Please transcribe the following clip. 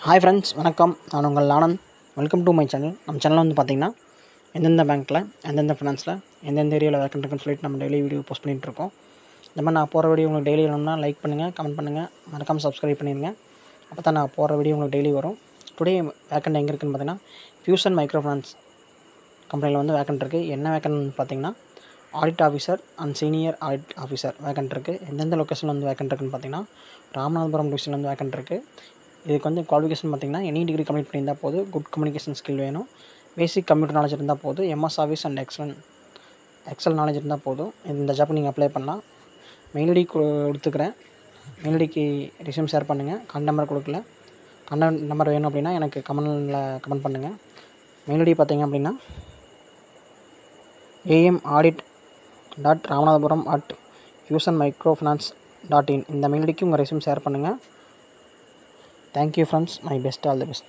Hi friends, வணக்கம். நான் உங்கள் Anand. Welcome to my channel. நம்ம சேனலில் வந்து பார்த்திங்கன்னா எந்தெந்த பேங்க்கில் எந்தெந்த ஃபினான்ஸில் எந்தெந்த ஏரியாவில் வேக்கண்ட் இருக்குன்னு சொல்லிட்டு நம்ம டெய்லி வீடியோ போஸ்ட் பண்ணிகிட்ருக்கோம். இந்த மாதிரி நான் போகிற வீடியோ உங்களுக்கு டெய்லி வேணும்னா லைக் பண்ணுங்கள், கமெண்ட் பண்ணுங்கள், மறக்காமல் சப்ஸ்கிரைப் பண்ணிடுங்க. அப்போ தான் நான் போகிற வீடியோ உங்களுக்கு டெய்லி வரும். டுடே வேக்கண்ட் எங்கே இருக்குதுன்னு பார்த்தீங்கன்னா ஃபியூசன் மைக்ரோ ஃபினான்ஸ் கம்பெனியில் வந்து வேக்கண்ட் இருக்குது. என்ன வேக்கண்ட் பார்த்தீங்கன்னா audit officer and senior audit officer vacant இருக்குது. எந்தெந்த லொக்கேஷனில் வந்து வேக்கண்ட் இருக்குதுன்னு பார்த்தீங்கன்னா ராமநாதபுரம் டிவிஷனில் வந்து வேக்கண்ட் இருக்குது. இதுக்கு வந்து குவாலிஃபிகேஷன் பார்த்திங்கன்னா எனி டிகிரி கம்ப்ளீட் பண்ணியிருந்தால் போதும், குட் கம்யூனிகேஷன் ஸ்கில் வேணும், பேசிக் கம்ப்யூட்டர் நாலேஜ் இருந்தால் போதும், MS office and excel knowledge இருந்தால் போதும். இந்த ஜாப் நீங்கள் அப்ளை பண்ணலாம். மெயில் ஐடி கொடுத்துக்கிறேன். மெயில் ஐடிக்கு ரெஸ்யூம் ஷேர் பண்ணுங்கள். கான்டாக்ட் நம்பர் கொடுக்கல. கான்டாக்ட் நம்பர் வேணும் அப்படின்னா எனக்கு கமெண்ட் பண்ணுங்கள். மெயில் ஐடி பார்த்திங்க அப்படின்னா am.ramanathapuram@fusionmicrofinance.in இந்த மெயில் ஐடிக்கு உங்கள் ரெஸ்யூம் ஷேர் பண்ணுங்கள். Thank you friends, my best, all the best.